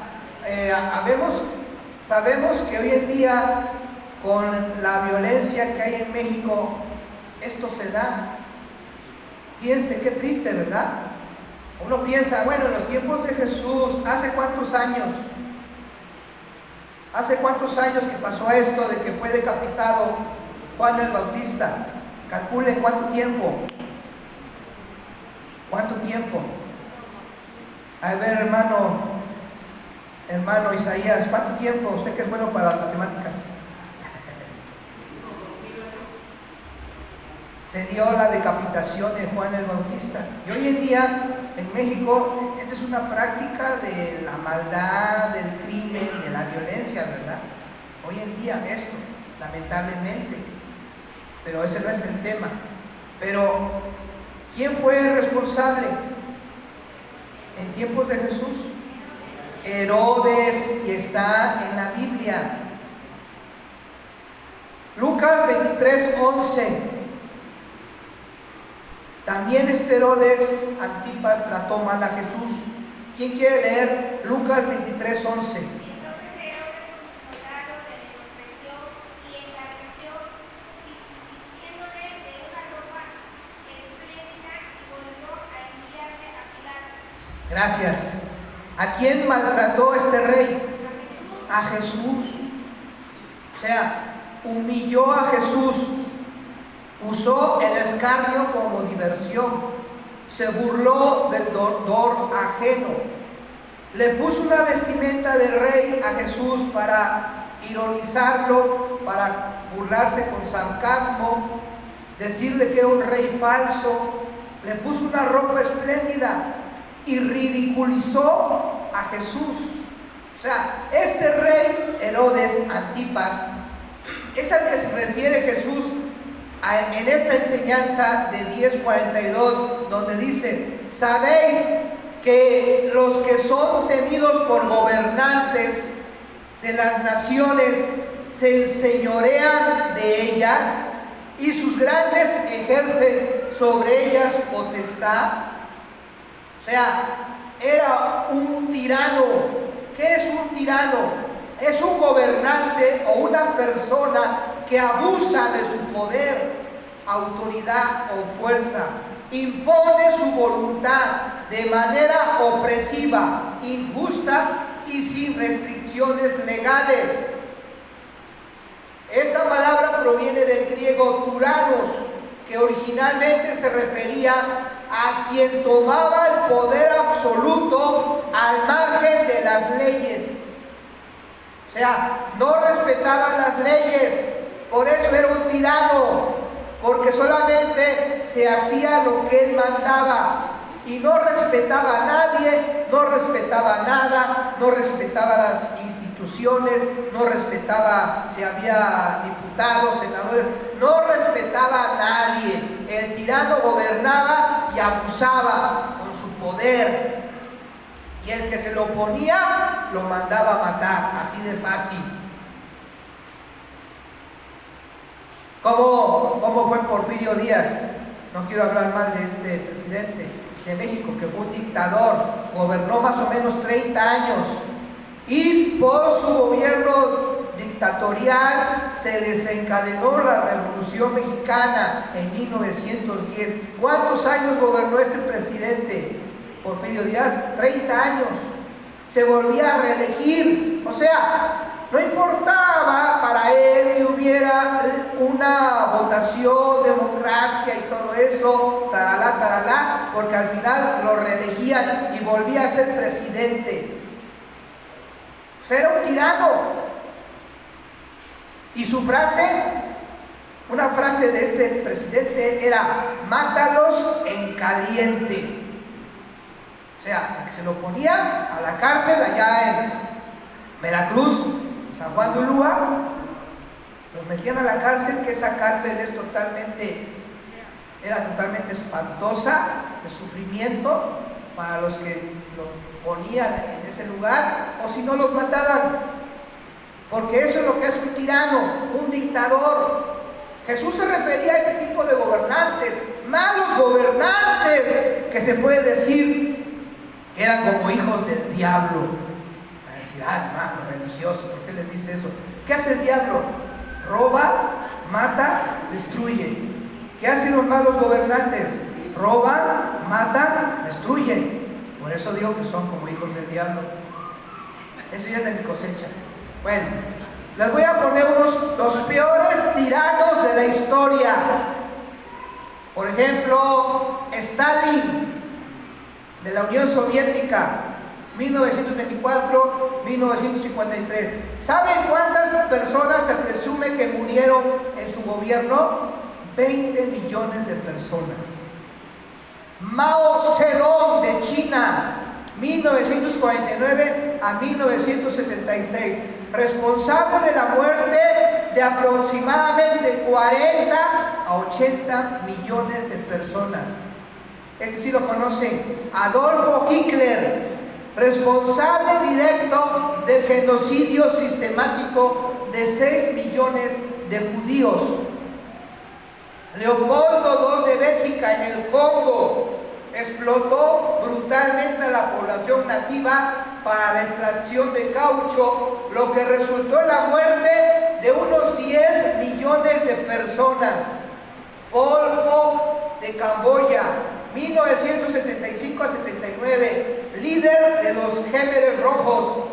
sabemos que hoy en día, con la violencia que hay en México, esto se da. Piense, qué triste, ¿verdad? Uno piensa, bueno, en los tiempos de Jesús, ¿hace cuántos años? ¿Hace cuántos años que pasó esto de que fue decapitado Juan el Bautista? Calculen cuánto tiempo. ¿Cuánto tiempo? A ver, hermano Isaías, ¿cuánto tiempo? Usted que es bueno para las matemáticas. Se dio la decapitación de Juan el Bautista. Y hoy en día, en México, esta es una práctica de la maldad, del crimen, de la violencia, ¿verdad? Hoy en día esto, lamentablemente. Pero ese no es el tema. Pero, ¿quién fue el responsable en tiempos de Jesús? Herodes, que está en la Biblia. Lucas 23, 11. También este Herodes Antipas trató mal a Jesús. ¿Quién quiere leer Lucas 23, 11? Gracias. ¿A quién maltrató este rey? A Jesús. O sea, humilló a Jesús. Usó el escarnio como diversión. Se burló del dolor ajeno. Le puso una vestimenta de rey a Jesús para ironizarlo, para burlarse con sarcasmo, decirle que era un rey falso. Le puso una ropa espléndida y ridiculizó a Jesús. O sea, este rey Herodes Antipas es al que se refiere Jesús en esta enseñanza de 10:42, donde dice: sabéis que los que son tenidos por gobernantes de las naciones se enseñorean de ellas, y sus grandes ejercen sobre ellas potestad. O sea, era un tirano. ¿Qué es un tirano? Es un gobernante o una persona que abusa de su poder, autoridad o fuerza, impone su voluntad de manera opresiva, injusta y sin restricciones legales. Esta palabra proviene del griego turanos, que originalmente se refería a quien tomaba el poder absoluto al margen de las leyes. O sea, no respetaba las leyes, por eso era un tirano, porque solamente se hacía lo que él mandaba y no respetaba a nadie, no respetaba nada, no respetaba las instituciones, no respetaba si había diputados, senadores, no respetaba a nadie. El tirano gobernaba y abusaba con su poder, y el que se lo oponía lo mandaba a matar, así de fácil. ¿Cómo fue Porfirio Díaz? No quiero hablar mal de este presidente de México, que fue un dictador, gobernó más o menos 30 años, y por su gobierno dictatorial se desencadenó la Revolución Mexicana en 1910. ¿Cuántos años gobernó este presidente, Porfirio Díaz? 30 años. Se volvía a reelegir. O sea, no importaba para él que hubiera una votación, democracia y todo eso, taralá, porque al final lo reelegían y volvía a ser presidente. O sea, era un tirano. Y su frase, una frase de este presidente era: mátalos en caliente. O sea, que se lo ponía a la cárcel allá en Veracruz, San Juan de Ulúa, los metían a la cárcel, que esa cárcel era totalmente espantosa, de sufrimiento para los que los ponían en ese lugar, o si no, los mataban, porque eso es lo que es un tirano, un dictador. Jesús se refería a este tipo de gobernantes, malos gobernantes, que se puede decir que eran como hijos del diablo. A decir, hermano religioso, ¿por qué les dice eso? ¿Qué hace el diablo? Roba, mata, destruye. ¿Qué hacen los malos gobernantes? Roban, matan, destruyen. Por eso digo que son como hijos del diablo. Eso ya es de mi cosecha. Bueno, les voy a poner los peores tiranos de la historia. Por ejemplo, Stalin, de la Unión Soviética, 1924-1953. ¿Saben cuántas personas se presume que murieron en su gobierno? 20 millones de personas. Mao Zedong, de China, 1949 a 1976, responsable de la muerte de aproximadamente 40 a 80 millones de personas. Este sí lo conocen. Adolfo Hitler, responsable directo del genocidio sistemático de 6 millones de judíos. Leopoldo II de Bélgica, en el Congo, explotó brutalmente a la población nativa para la extracción de caucho, lo que resultó en la muerte de unos 10 millones de personas. Pol Pot, de Camboya, 1975 a 79, líder de los Khmeres Rojos,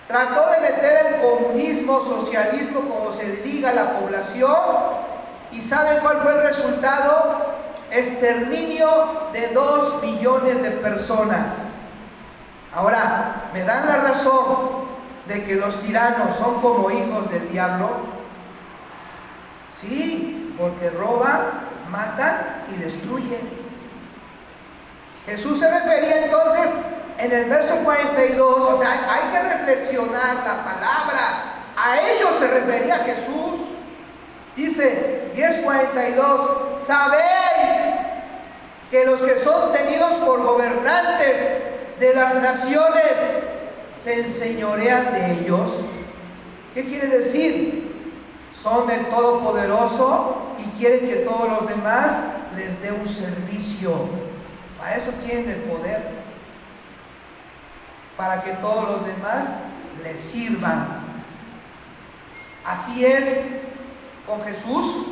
trató de meter el comunismo, socialismo, como se le diga, a la población. ¿Y saben cuál fue el resultado? Exterminio de 2 millones de personas. Ahora, ¿me dan la razón de que los tiranos son como hijos del diablo? Sí, porque roban, matan y destruyen. Jesús se refería entonces en el verso 42, o sea, hay que reflexionar la palabra. A ellos se refería Jesús. Dice 10:42, ¿sabéis que los que son tenidos por gobernantes de las naciones se enseñorean de ellos? ¿Qué quiere decir? Son del Todopoderoso y quieren que todos los demás les dé un servicio. Para eso tienen el poder, para que todos los demás les sirvan. Así es con Jesús.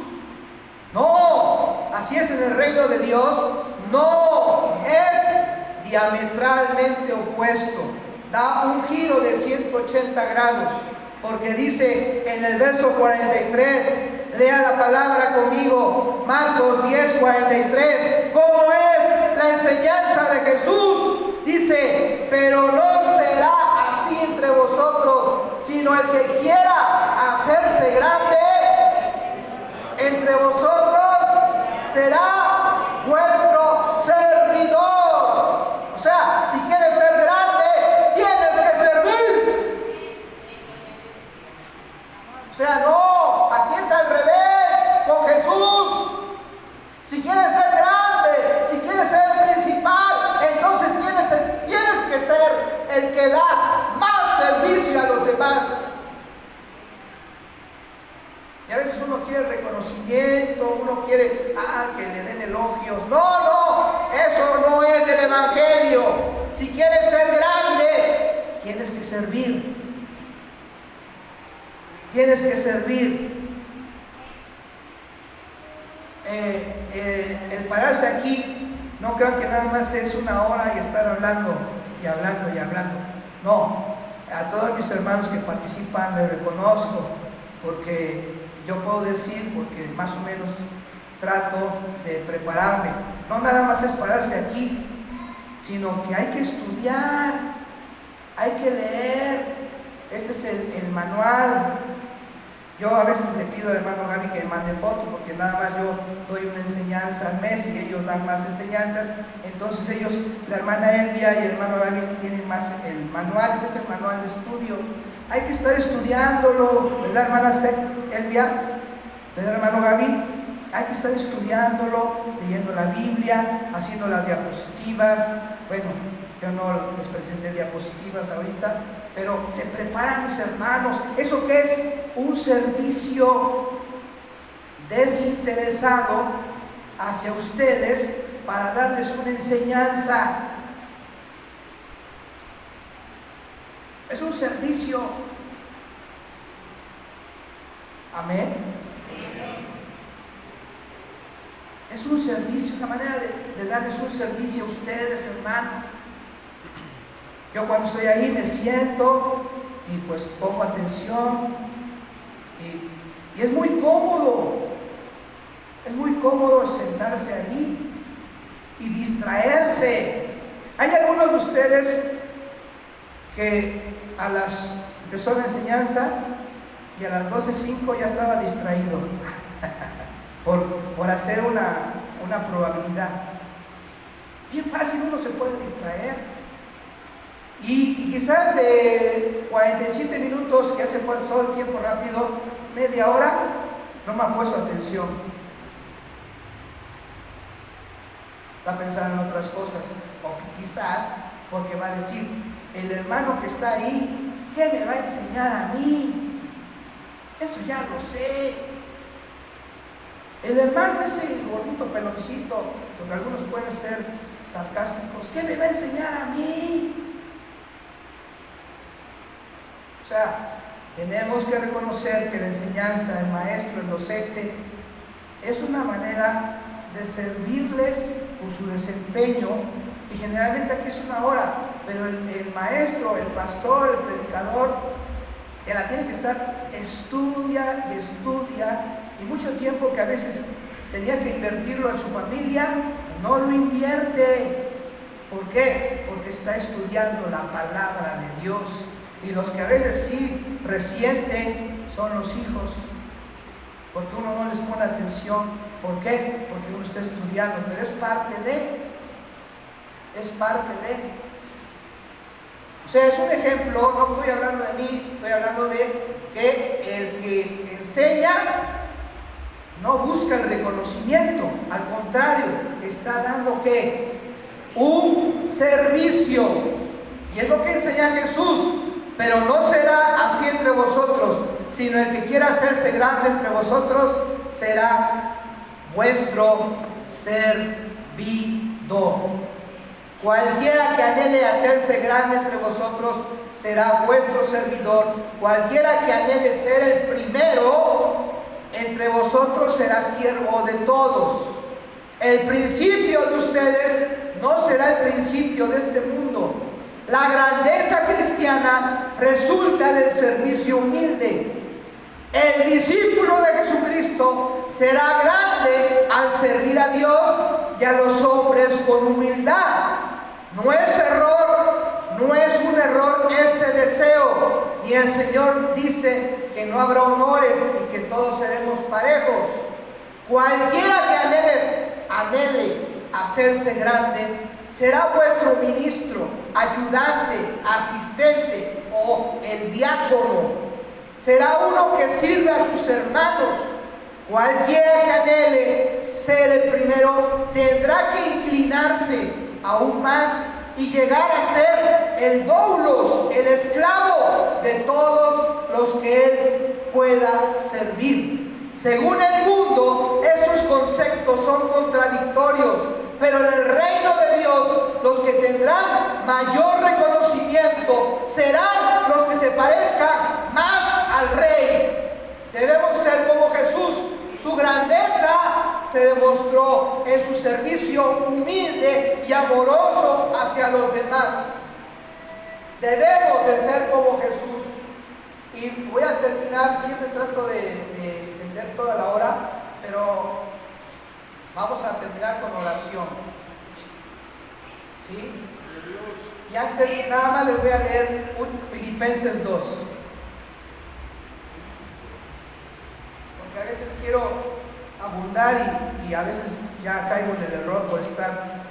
No, así es en el reino de Dios. No, es diametralmente opuesto. Da un giro de 180 grados. porque dice en el verso 43, lea la palabra conmigo, Marcos 10:43, ¿cómo es la enseñanza de Jesús? Dice, pero no será así entre vosotros, sino el que quiera hacerse grande entre vosotros será vuestro servidor. O sea, si quieres ser grande, tienes que servir. O sea, no, aquí es al revés con Jesús. Si quieres ser grande, si quieres ser el principal, entonces tienes que ser el que da más servicio a los demás. Y a veces uno quiere reconocimiento, uno quiere que le den elogios. No, eso no es del Evangelio. Si quieres ser grande, tienes que servir. Tienes que servir. El pararse aquí, no crean que nada más es una hora y estar hablando y hablando y hablando. No, a todos mis hermanos que participan les reconozco, porque yo puedo decir, porque más o menos trato de prepararme. No nada más es pararse aquí, sino que hay que estudiar, hay que leer. Este es el manual. Yo a veces le pido al hermano Gaby que me mande foto, porque nada más yo doy una enseñanza al mes y ellos dan más enseñanzas. Entonces ellos, la hermana Elvia y el hermano Gaby, tienen más el manual. Ese es el manual de estudio. Hay que estar estudiándolo, ¿verdad, hermana Elvia? ¿Verdad, hermano Gaby? Hay que estar estudiándolo, leyendo la Biblia, haciendo las diapositivas. Bueno, yo no les presenté diapositivas ahorita, pero se preparan mis hermanos. ¿Eso qué es? Un servicio desinteresado hacia ustedes para darles una enseñanza. Es un servicio. Amén. Es un servicio, una manera de darles un servicio a ustedes, hermanos. Yo cuando estoy ahí me siento y pues pongo atención y es muy cómodo. Es muy cómodo sentarse ahí y distraerse. Hay algunos de ustedes que empezó la enseñanza y a las 12:05 ya estaba distraído por hacer una probabilidad. Bien fácil uno se puede distraer. Y quizás de 47 minutos, que ya se pasó el tiempo rápido, media hora, no me ha puesto atención. Está pensando en otras cosas. O quizás porque va a decir, el hermano que está ahí, ¿qué me va a enseñar a mí? Eso ya lo sé. El hermano ese gordito peloncito, porque algunos pueden ser sarcásticos, ¿qué me va a enseñar a mí? O sea, tenemos que reconocer que la enseñanza, el maestro, el docente, es una manera de servirles con su desempeño, y generalmente aquí es una hora, pero el maestro, el pastor, el predicador, que la tiene que estar, estudia y estudia, y mucho tiempo que a veces tenía que invertirlo en su familia, no lo invierte. ¿Por qué? Porque está estudiando la palabra de Dios. Y los que a veces sí resienten son los hijos, porque uno no les pone atención. ¿Por qué? Porque uno está estudiando, pero es parte de. O sea, es un ejemplo, no estoy hablando de mí, estoy hablando de que el que enseña no busca el reconocimiento, al contrario, está dando ¿qué? Un servicio. Y es lo que enseña Jesús. Pero no será así entre vosotros, sino el que quiera hacerse grande entre vosotros será vuestro servidor. Cualquiera que anhele hacerse grande entre vosotros será vuestro servidor. Cualquiera que anhele ser el primero entre vosotros será siervo de todos. El principio de ustedes no será el principio de este mundo. La grandeza cristiana resulta del servicio humilde. El discípulo de Jesucristo será grande al servir a Dios y a los hombres con humildad. No es un error este deseo. Ni el Señor dice que no habrá honores y que todos seremos parejos. Cualquiera que anhele hacerse grande será vuestro ministro, ayudante, asistente o el diácono. Será uno que sirve a sus hermanos. Cualquiera que anhele ser el primero tendrá que inclinarse aún más y llegar a ser el doulos, el esclavo de todos los que él pueda servir. Según el mundo, estos conceptos son contradictorios, pero en el reino de Dios, los que tendrán mayor reconocimiento serán los que se parezcan más al Rey. Debemos ser como Jesús. Su grandeza se demostró en su servicio humilde y amoroso hacia los demás. Debemos de ser como Jesús. Y voy a terminar, siempre trato de extender toda la hora, pero vamos a terminar con oración. ¿Sí? Y antes nada más les voy a leer Filipenses 2. Porque a veces quiero abundar y a veces ya caigo en el error por estar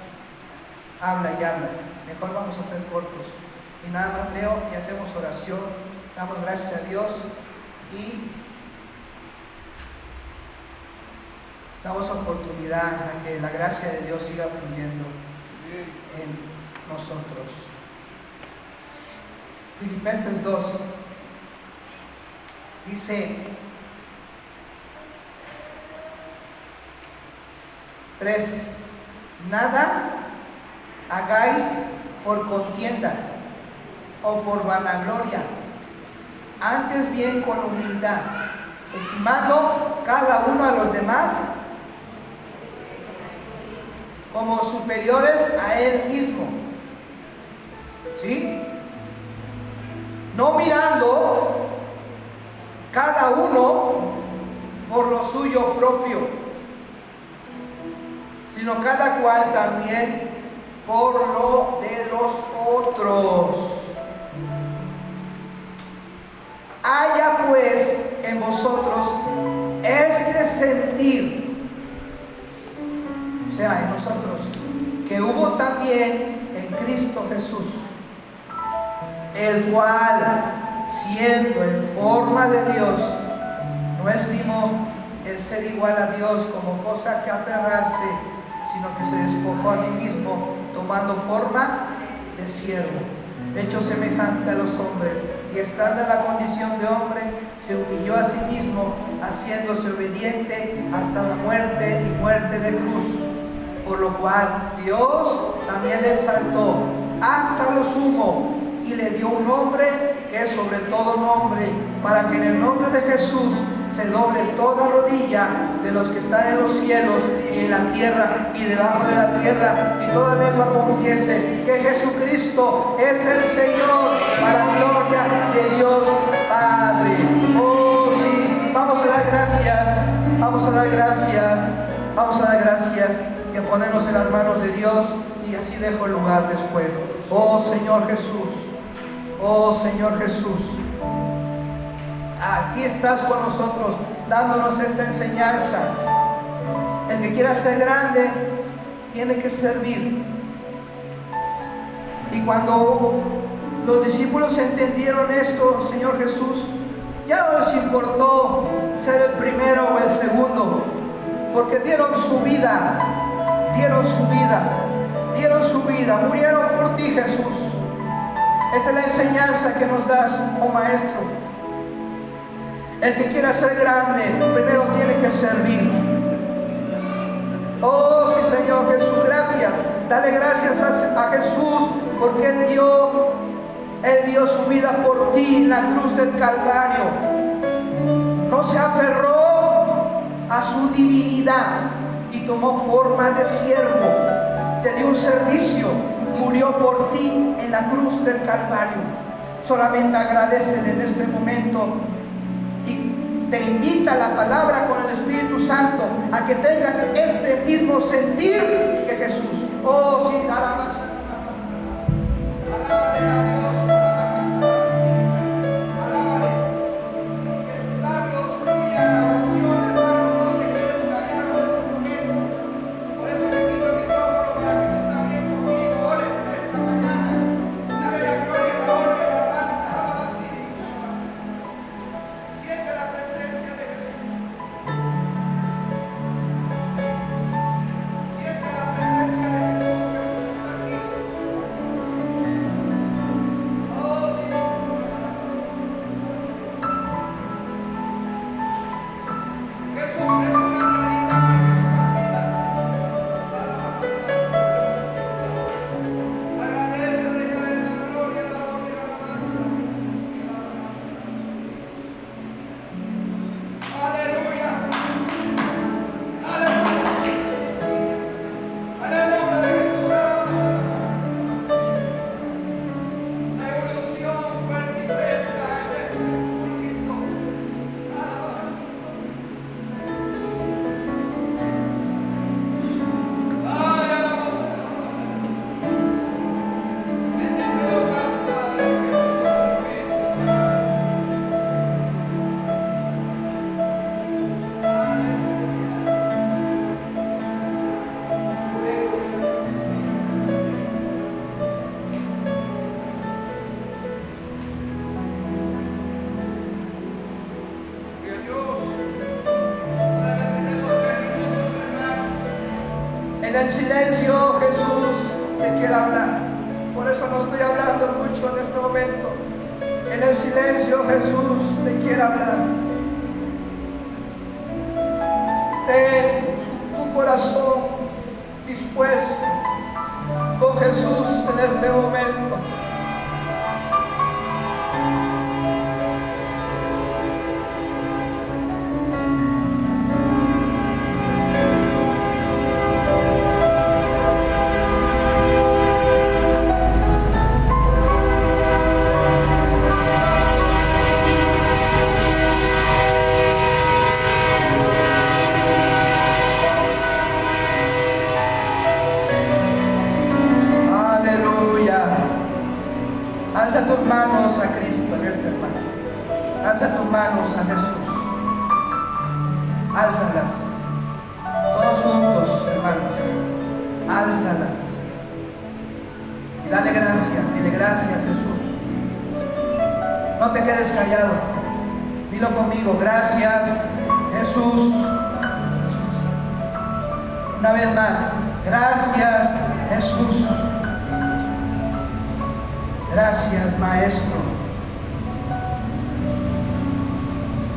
habla y habla. Mejor vamos a ser cortos. Y nada más leo y hacemos oración. Damos gracias a Dios y damos oportunidad a que la gracia de Dios siga fluyendo en nosotros. Filipenses 2 dice 3: nada hagáis por contienda o por vanagloria, antes bien con humildad, estimando cada uno a los demás como superiores a él mismo. ¿Sí? No mirando cada uno por lo suyo propio, sino cada cual también por lo de los otros. Haya pues en vosotros este sentir, o sea, en nosotros, que hubo también en Cristo Jesús, el cual, siendo en forma de Dios, no estimó el ser igual a Dios como cosa que aferrarse, sino que se despojó a sí mismo, tomando forma de siervo, hecho semejante a los hombres, y estando en la condición de hombre, se humilló a sí mismo, haciéndose obediente hasta la muerte y muerte de cruz. Por lo cual Dios también le exaltó hasta lo sumo y le dio un nombre que es sobre todo nombre, para que en el nombre de Jesús se doble toda rodilla de los que están en los cielos y en la tierra y debajo de la tierra, y toda lengua confiese que Jesucristo es el Señor, para gloria de Dios Padre. Oh sí, vamos a dar gracias, vamos a dar gracias, vamos a dar gracias y a ponernos en las manos de Dios, y así dejo el lugar después. Oh Señor Jesús, oh Señor Jesús, aquí estás con nosotros dándonos esta enseñanza. El que quiera ser grande tiene que servir. Y cuando los discípulos entendieron esto, Señor Jesús, ya no les importó ser el primero o el segundo, porque dieron su vida, murieron por ti, Jesús. Esa es la enseñanza que nos das, oh Maestro. El que quiera ser grande, primero tiene que servir. Oh sí, Señor Jesús, gracias. Dale gracias a Jesús, porque Él dio su vida por ti en la cruz del Calvario. No se aferró a su divinidad y tomó forma de siervo. Te dio un servicio, murió por ti en la la cruz del Calvario. Solamente agradecele en este momento y te invita la palabra con el Espíritu Santo a que tengas este mismo sentir que Jesús. Oh, sí, alabas. Alábale a Dios. Alábale. Que tus labios fluyan la oración, hermano. No te quedes callado en un momento. Por eso te pido el micrófono para que tú también conmigo ores en esta mañana. Dale la gloria, la honra y la alabanza. Alabas y siente la presencia de Jesús. Siente la presencia de Jesús. Jesús está aquí. Oh, sí. Jesús es una realidad en nuestra vida. Agradecele y dale la gloria, la honra y la alabanza. Aleluya. Aleluya. Aleluya de Jesús. La evolución fuerte y fresca en este momento. Alabanza. Ay, alabanza. Bendícelo más, Padre, que tu Espíritu Santo. Gloria a Dios. En el silencio Jesús te quiere hablar. Por eso no estoy hablando mucho en este momento. En el silencio Jesús te quiere hablar. Ten tu corazón dispuesto con Jesús en este momento. Aleluya. Alza tus manos a Cristo en este hermano. Alza tus manos a Jesús. Álzalas. Todos juntos, hermanos. Álzalas. Y dale gracias. Dile gracias, Jesús. No te quedes callado. Dilo conmigo. Gracias, Jesús. Una vez más. Gracias, Jesús. Gracias, Maestro.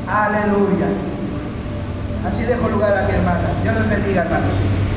Aleluya. Así dejo lugar a mi hermana. Dios les bendiga, hermanos.